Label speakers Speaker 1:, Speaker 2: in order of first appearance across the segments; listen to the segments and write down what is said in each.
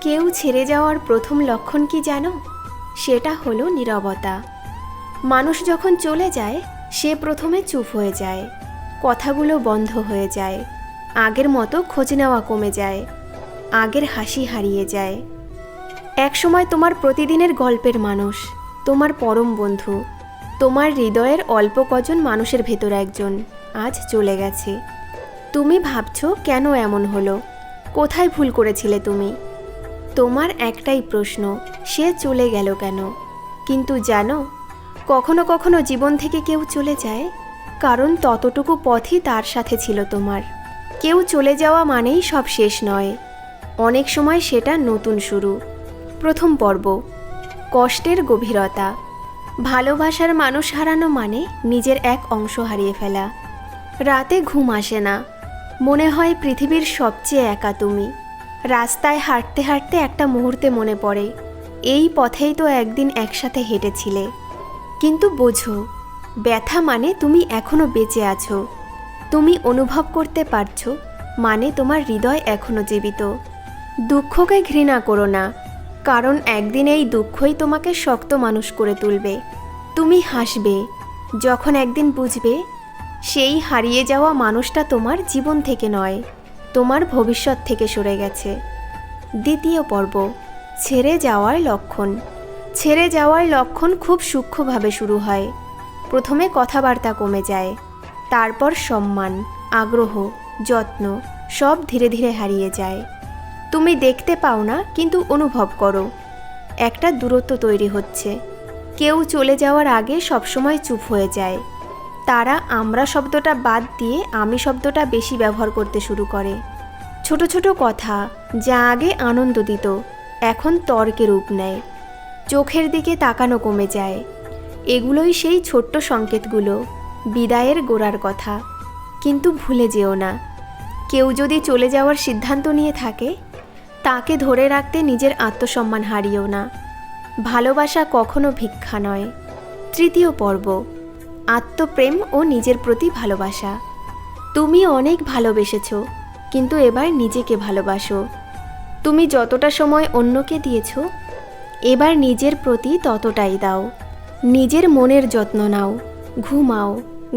Speaker 1: কেউ ছেড়ে যাওয়ার প্রথম লক্ষণ কি জানো? সেটা হলো নীরবতা। মানুষ যখন চলে যায় সে প্রথমে চুপ হয়ে যায়, কথাগুলো বন্ধ হয়ে যায়, আগের মতো খোঁজ নেওয়া কমে যায়, আগের হাসি হারিয়ে যায়। একসময় তোমার প্রতিদিনের গল্পের মানুষ, তোমার পরম বন্ধু, তোমার হৃদয়ের অল্প কজন মানুষের ভেতর একজন আজ চলে গেছে। তুমি ভাবছো কেন এমন হলো, কোথায় ভুল করেছিলে তুমি? তোমার একটাই প্রশ্ন, সে চলে গেল কেন? কিন্তু জানো, কখনো কখনো জীবন থেকে কেউ চলে যায় কারণ ততটুকু পথই তার সাথে ছিল তোমার। কেউ চলে যাওয়া মানেই সব শেষ নয়, অনেক সময় সেটা নতুন শুরু। প্রথম পর্ব, কষ্টের গভীরতা। ভালোবাসার মানুষ হারানো মানে নিজের এক অংশ হারিয়ে ফেলা। রাতে ঘুম আসে না, মনে হয় পৃথিবীর সবচেয়ে একা তুমি। রাস্তায় হাঁটতে হাঁটতে একটা মুহূর্তে মনে পড়ে, এই পথেই তো একদিন একসাথে হেঁটেছিলে। কিন্তু বোঝো, ব্যথা মানে তুমি এখনো বেঁচে আছো, তুমি অনুভব করতে পারছো মানে তোমার হৃদয় এখনো জীবিত। দুঃখকে ঘৃণা করো না, কারণ একদিন এই দুঃখই তোমাকে শক্ত মানুষ করে তুলবে। তুমি হাসবে যখন একদিন বুঝবে সেই হারিয়ে যাওয়া মানুষটা তোমার জীবন থেকে নয়, তোমার ভবিষ্যৎ থেকে সরে গেছে। দ্বিতীয় পর্ব, ছেড়ে যাওয়ার লক্ষণ। ছেড়ে যাওয়ার লক্ষণ খুব সূক্ষ্মভাবে শুরু হয়। প্রথমে কথাবার্তা কমে যায়, তারপর সম্মান, আগ্রহ, যত্ন সব ধীরে ধীরে হারিয়ে যায়। তুমি দেখতে পাও না কিন্তু অনুভব করো, একটা দূরত্ব তৈরি হচ্ছে। কেউ চলে যাওয়ার আগে সবসময় চুপ হয়ে যায়, তারা আমরা শব্দটা বাদ দিয়ে আমি শব্দটা বেশি ব্যবহার করতে শুরু করে। ছোট ছোট কথা যা আগে আনন্দ দিত এখন তর্কে রূপ নেয়। চোখের দিকে তাকানো কমে যায়। এগুলোই সেই ছোট্ট সংকেতগুলো, বিদায়ের গোড়ার কথা। কিন্তু ভুলে যেও না, কেউ যদি চলে যাওয়ার সিদ্ধান্ত নিয়ে থাকে তাকে ধরে রাখতে নিজের আত্মসম্মান হারিও না। ভালোবাসা কখনো ভিক্ষা নয়। তৃতীয় পর্ব, আত্মপ্রেম ও নিজের প্রতি ভালোবাসা। তুমি অনেক ভালোবেসেছো, কিন্তু এবার নিজেকে ভালোবাসো। তুমি যতটা সময় অন্যকে দিয়েছো এবার নিজের প্রতি ততটাই দাও। নিজের মনের যত্ন নাও, ঘুমাও,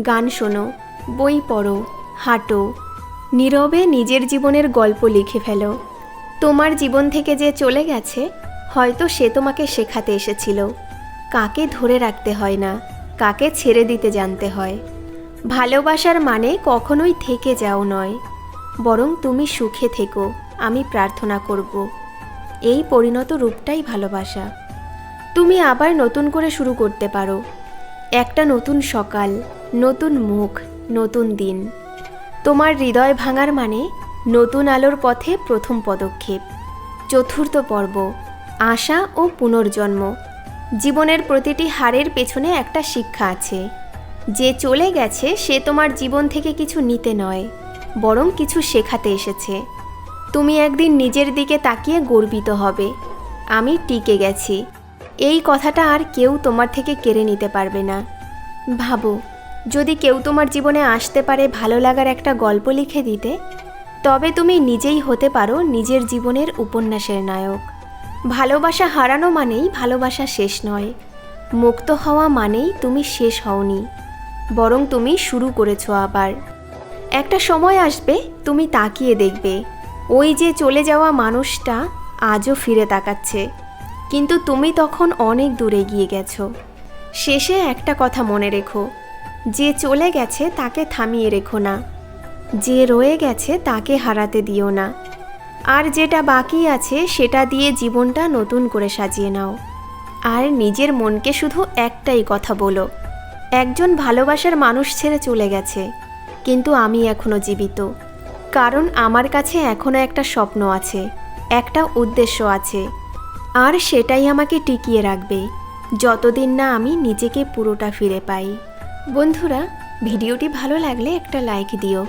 Speaker 1: গান শোনো, বই পড়ো, হাঁটো, নীরবে নিজের জীবনের গল্প লিখে ফেলো। তোমার জীবন থেকে যে চলে গেছে হয়তো সে তোমাকে শেখাতে এসেছিল কাকে ধরে রাখতে হয় না, কাকে ছেড়ে দিতে জানতে হয়। ভালোবাসার মানে কখনোই থেকে যাও নয়, বরং তুমি সুখে থেকো, আমি প্রার্থনা করব। এই পরিণত রূপটাই ভালোবাসা। তুমি আবার নতুন করে শুরু করতে পারো, একটা নতুন সকাল, নতুন মুখ, নতুন দিন। তোমার হৃদয় ভাঙার মানে নতুন আলোর পথে প্রথম পদক্ষেপ। চতুর্থ পর্ব, আশা ও পুনর্জন্ম। জীবনের প্রতিটি হারের পেছনে একটা শিক্ষা আছে। যে চলে গেছে সে তোমার জীবন থেকে কিছু নিতে নয়, বরং কিছু শেখাতে এসেছে। তুমি একদিন নিজের দিকে তাকিয়ে গর্বিত হবে, আমি টিকে গেছি। এই কথাটা আর কেউ তোমার থেকে কেড়ে নিতে পারবে না। ভাবো, যদি কেউ তোমার জীবনে আসতে পারে ভালো লাগার একটা গল্প লিখে দিতে, তবে তুমি নিজেই হতে পারো নিজের জীবনের উপন্যাসের নায়ক। ভালোবাসা হারানো মানেই ভালোবাসা শেষ নয়, মুক্ত হওয়া মানেই তুমি শেষ হওনি, বরং তুমি শুরু করেছো আবার। একটা সময় আসবে তুমি তাকিয়ে দেখবে ওই যে চলে যাওয়া মানুষটা আজও ফিরে তাকাচ্ছে, কিন্তু তুমি তখন অনেক দূরে গিয়ে গেছো। শেষে একটা কথা মনে রেখো, যে চলে গেছে তাকে থামিয়ে রেখো না, যে রয়ে গেছে তাকে হারাতে দিও না। আর যেটা বাকি আছে সেটা দিয়ে জীবনটা নতুন করে সাজিয়ে নাও। আর নিজের মনকে শুধু একটাই কথা বলো, একজন ভালোবাসার মানুষ ছেড়ে চলে গেছে, কিন্তু আমি এখনো জীবিত, কারণ আমার কাছে এখনো একটা স্বপ্ন আছে, একটা উদ্দেশ্য আছে, আর সেটাই আমাকে টিকিয়ে রাখবে যতদিন না আমি নিজেকে পুরোটা ফিরে পাই। বন্ধুরা, ভিডিওটি ভালো লাগলে একটা লাইক দিও,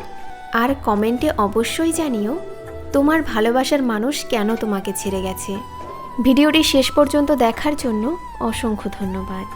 Speaker 1: আর কমেন্টে অবশ্যই জানিও তোমার ভালোবাসার মানুষ কেন তোমাকে ছেড়ে গেছে। ভিডিওটি শেষ পর্যন্ত দেখার জন্য অসংখ্য ধন্যবাদ।